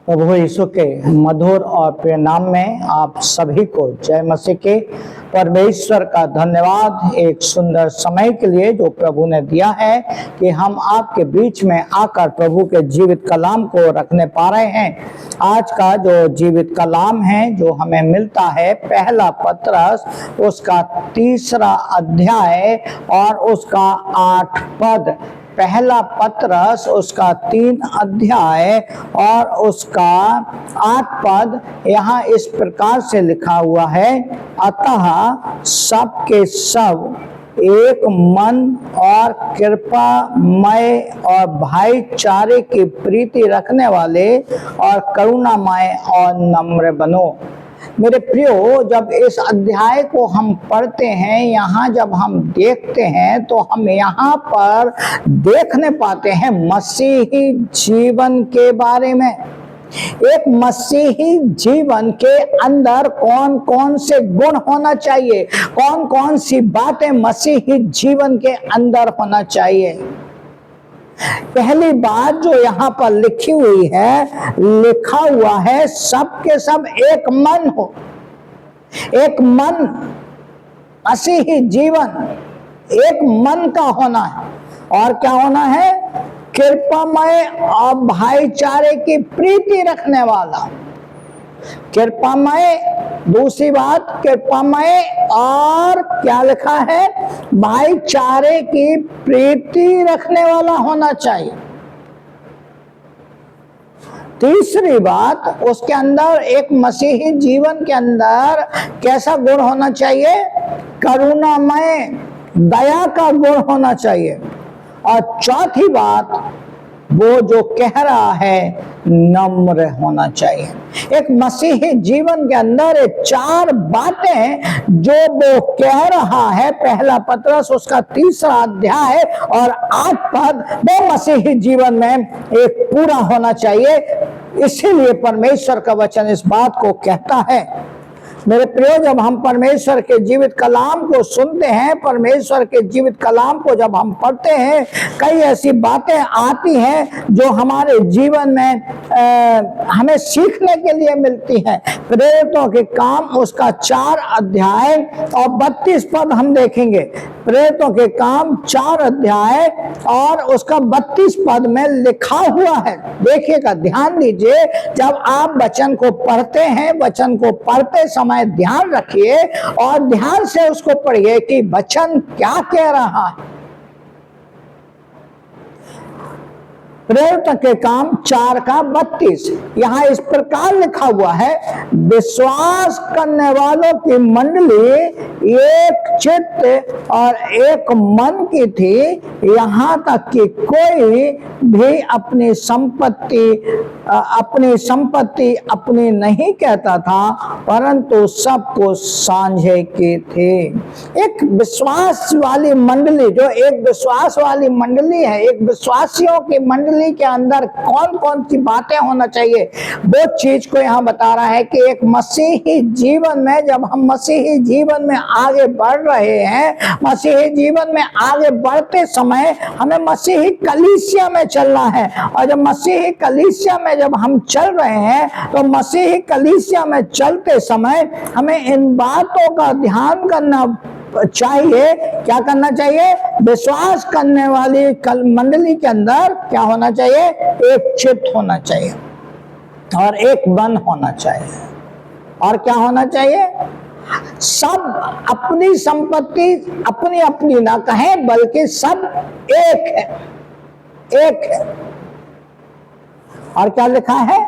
प्रभु यीशु के मधुर और प्रिय नाम में आप सभी को जय मसीह के। परमेश्वर का धन्यवाद एक सुंदर समय के लिए जो प्रभु ने दिया है कि हम आपके बीच में आकर प्रभु के जीवित कलाम को रखने पा रहे हैं। आज का जो जीवित कलाम है जो हमें मिलता है पहला पत्रस उसका 3 अध्याय और उसका 8 पद। पहला पत्रस उसका 3 अध्याय और उसका 8 पद यहाँ इस प्रकार से लिखा हुआ है, अतः सबके सब एक मन और कृपामय और भाईचारे की प्रीति रखने वाले और करुणामय और नम्र बनो। मेरे प्रियो, जब इस अध्याय को हम पढ़ते हैं, यहाँ जब हम देखते हैं तो हम यहाँ पर देखने पाते हैं मसीही जीवन के बारे में। एक मसीही जीवन के अंदर कौन कौन से गुण होना चाहिए, कौन कौन सी बातें मसीही जीवन के अंदर होना चाहिए। पहली बात जो यहाँ पर लिखी हुई है, लिखा हुआ है सबके सब एक मन हो। एक मन, मसीही जीवन एक मन का होना है। और क्या होना है? कृपामय और भाईचारे की प्रीति रखने वाला। कृपामय, दूसरी बात कृपामय, और क्या लिखा है? भाईचारे की प्रीति रखने वाला होना चाहिए। तीसरी बात, उसके अंदर एक मसीही जीवन के अंदर कैसा गुण होना चाहिए? करुणामय, दया का गुण होना चाहिए। और चौथी बात, वो जो कह रहा है नम्र होना चाहिए। एक मसीही जीवन के अंदर एक 4 बातें जो वो कह रहा है, पहला पत्रस उसका 3 अध्याय और 8 पद, वो मसीही जीवन में एक पूरा होना चाहिए। इसीलिए परमेश्वर का वचन इस बात को कहता है। मेरे प्रियो, जब हम परमेश्वर के जीवित कलाम को सुनते हैं, परमेश्वर के जीवित कलाम को जब हम पढ़ते हैं, कई ऐसी बातें आती हैं जो हमारे जीवन में हमें सीखने के लिए मिलती हैं। प्रेरितों के काम उसका 4 अध्याय और 32 पद हम देखेंगे। प्रेरितों के काम 4 अध्याय और उसका 32 पद में लिखा हुआ है। देखिएगा, ध्यान दीजिए, जब आप वचन को पढ़ते हैं, वचन को पढ़ते समय ध्यान रखिए और ध्यान से उसको पढ़िए कि वचन क्या कह रहा है। प्रेरितों के काम 4 का 32 यहाँ इस प्रकार लिखा हुआ है, विश्वास करने वालों की मंडली एक चित्त और एक मन की थी, यहाँ तक कि कोई भी अपनी संपत्ति अपनी नहीं कहता था, परंतु सबको साझे की थी। एक विश्वास वाली मंडली, जो एक विश्वास वाली मंडली है, एक विश्वासियों की मंडली के अंदर कौन कौन सी बातें होना चाहिए, वो चीज को यहाँ बता रहा है कि एक मसीही जीवन में, जब हम मसीही जीवन में आगे बढ़ रहे हैं, मसीही जीवन में आगे बढ़ते समय हमें मसीही कलीसिया में चलना है। और जब मसीही कलीसिया में जब हम चल रहे हैं, तो मसीही कलीसिया में चलते समय हमें इन बातों का ध्यान करना चाहिए। क्या करना चाहिए? विश्वास करने वाली मंडली के अंदर क्या होना चाहिए? एक चित्त होना चाहिए और एक मन होना चाहिए। और क्या होना चाहिए? सब अपनी संपत्ति अपनी अपनी ना कहें, बल्कि सब एक है, एक है। और क्या लिखा है?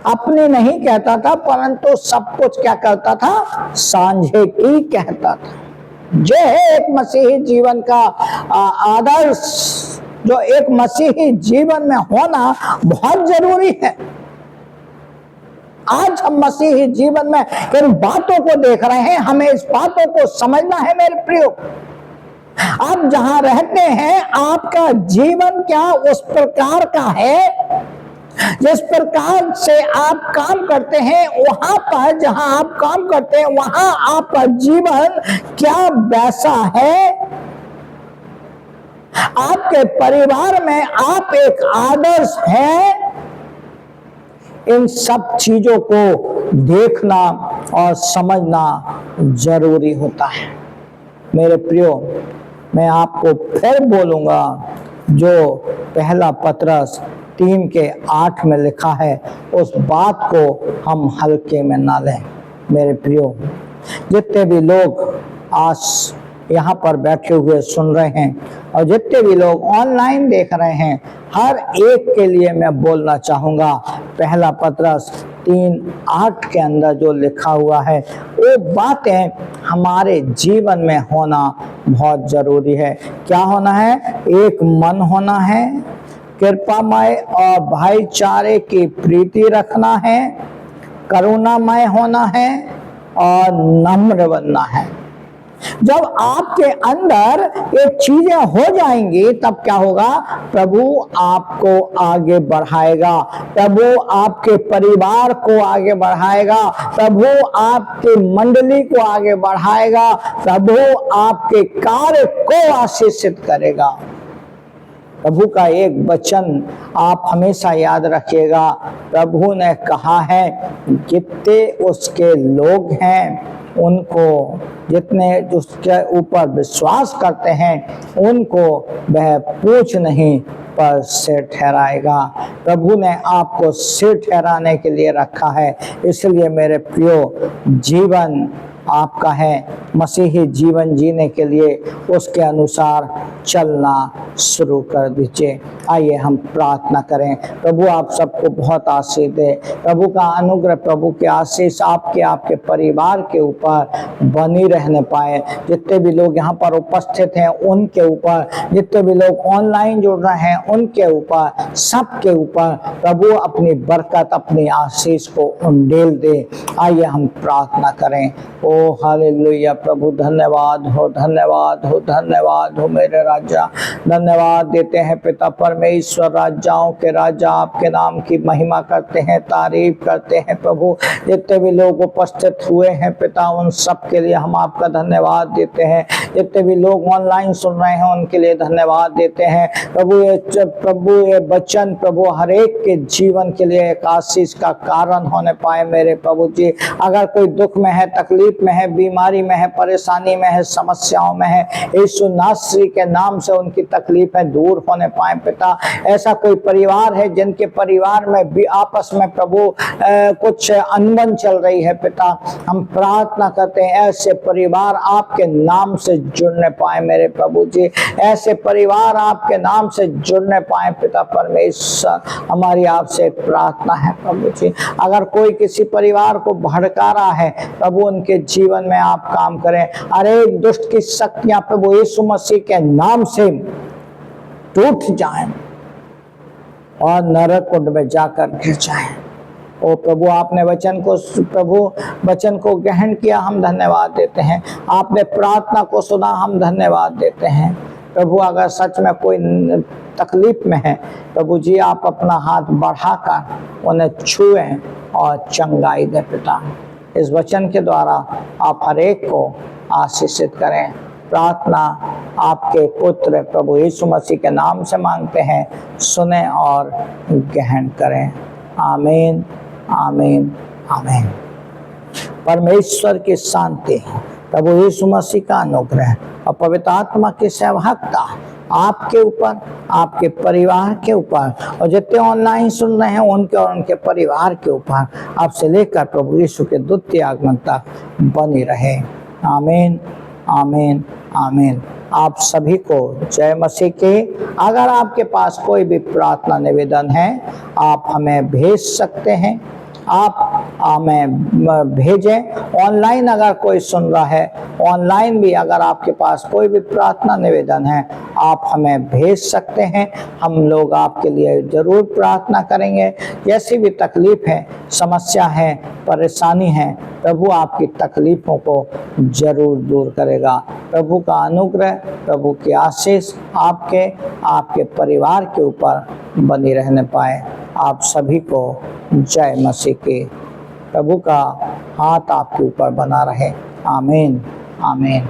अपनी नहीं कहता था, परंतु सब कुछ क्या करता था? सांझे की कहता था। जो है एक मसीही जीवन का आदर्श, जो एक मसीही जीवन में होना बहुत जरूरी है। आज हम मसीही जीवन में किन बातों को देख रहे हैं, हमें इस बातों को समझना है। मेरे प्रियो, आप जहां रहते हैं, आपका जीवन क्या उस प्रकार का है, जिस प्रकार से आप काम करते हैं, वहां पर जहां आप काम करते हैं, वहां आपका जीवन क्या वैसा है। आपके परिवार में आप एक आदर्श हैं, इन सब चीजों को देखना और समझना जरूरी होता है। मेरे प्रियो, मैं आपको फिर बोलूँगा, जो पहला पतरस 3:8 में लिखा है, उस बात को हम हल्के में ना लें। मेरे प्रियो, जितने भी लोग आज यहाँ पर बैठे हुए सुन रहे हैं और जितने भी लोग ऑनलाइन देख रहे हैं, हर एक के लिए मैं बोलना चाहूँगा, पहला पतरस 3:8 के अंदर जो लिखा हुआ है वो बातें हमारे जीवन में होना बहुत जरूरी है। क्या होना है? एक मन होना है, कृपामय और भाईचारे की प्रीति रखना है, करुणामय होना है और नम्र बनना है। जब आपके अंदर ये चीजें हो जाएंगी तब क्या होगा? प्रभु आपको आगे बढ़ाएगा, प्रभु आपके परिवार को आगे बढ़ाएगा, प्रभु आपकी मंडली को आगे बढ़ाएगा, प्रभु आपके कार्य को आशीषित करेगा। प्रभु का एक वचन आप हमेशा याद रखिएगा, प्रभु ने कहा है, जितने उसके लोग हैं उनको, जितने उसके ऊपर विश्वास करते हैं उनको वह पूछ नहीं पर सिर ठहराएगा। प्रभु ने आपको सिर ठहराने के लिए रखा है। इसलिए मेरे प्रियो, जीवन आपका है, मसीही जीवन जीने के लिए उसके अनुसार चलना शुरू कर दीजिए। आइए हम प्रार्थना करें। प्रभु आप सबको बहुत आशीष दे। प्रभु का अनुग्रह, प्रभु के आशीष आपके परिवार के ऊपर बनी रहने पाए। जितने भी लोग यहाँ पर उपस्थित हैं उनके ऊपर, जितने भी लोग ऑनलाइन जुड़ रहे हैं उनके ऊपर, सबके ऊपर प्रभु अपनी बरकत, अपनी आशीष को उंडेल दे। आइए हम प्रार्थना करें। ओ हालेलुया। प्रभु धन्यवाद हो, धन्यवाद हो, धन्यवाद हो मेरे राजा। धन्यवाद देते हैं पिता परमेश्वर, राजाओं के राजा, आपके नाम की महिमा करते हैं, तारीफ करते हैं। प्रभु जितने भी लोग उपस्थित हुए हैं पिता, उन सब के लिए हम आपका धन्यवाद देते हैं। जितने भी लोग ऑनलाइन सुन रहे हैं उनके लिए धन्यवाद देते हैं। प्रभु ये वचन प्रभु हर एक के जीवन के लिए एक आशीष का कारण होने पाए। मेरे प्रभु जी, अगर कोई दुख में है, तकलीफ में है, बीमारी में है, परेशानी में है, समस्याओं में है, यीशु नासरी के नाम से उनकी तकलीफें दूर होने पाए पिता। ऐसा कोई परिवार है जिनके परिवार में भी आपस में प्रभु कुछ अनबन चल रही है पिता, हम प्रार्थना करते हैं ऐसे परिवार आपके नाम से जुड़ने पाए। मेरे प्रभु जी, ऐसे परिवार आपके नाम से जुड़ने पाए पिता परमेश्वर, हमारी आपसे प्रार्थना है प्रभु जी। अगर कोई किसी परिवार को भड़का रहा है प्रभु, उनके जीवन में आप काम करें। अरे दुष्ट की शक्तियां प्रभु यीशु मसीह के नाम से टूट जाएं और नरक कुंड में जाकर गिर जाएं। ओ प्रभु, आपने वचन को ग्रहण किया, हम धन्यवाद देते हैं। आपने प्रार्थना को सुना, हम धन्यवाद देते हैं। प्रभु अगर सच में कोई तकलीफ में है प्रभु जी, आप अपना हाथ बढ़ाकर उन्हें छुएं और चंगाई दे पिता। इस वचन के द्वारा आप हर एक को आशीषित करें। प्रार्थना आपके पुत्र प्रभु यीशु मसीह के नाम से मांगते हैं, सुने और ग्रहण करें। आमीन, आमीन, आमीन। परमेश्वर की शांति, प्रभु यीशु मसीह का अनुग्रह और पवित्र आत्मा की सहभागिता आपके ऊपर, आपके परिवार के ऊपर और जितने ऑनलाइन सुन रहे हैं उनके और उनके परिवार के ऊपर, आपसे लेकर प्रभु यीशु के द्वितीय आगमन तक बनी रहे। आमीन, आमीन, आमीन। आप सभी को जय मसीह के। अगर आपके पास कोई भी प्रार्थना निवेदन है आप हमें भेज सकते हैं, आप हमें भेजें। ऑनलाइन अगर कोई सुन रहा है, ऑनलाइन भी अगर आपके पास कोई भी प्रार्थना निवेदन है आप हमें भेज सकते हैं। हम लोग आपके लिए जरूर प्रार्थना करेंगे। जैसी भी तकलीफ है, समस्या है, परेशानी है, प्रभु आपकी तकलीफों को जरूर दूर करेगा। प्रभु का अनुग्रह, प्रभु की आशीष आपके परिवार के ऊपर बनी रहने पाए। आप सभी को जय मसीह के। प्रभु का हाथ आपके ऊपर बना रहे। आमीन, आमीन।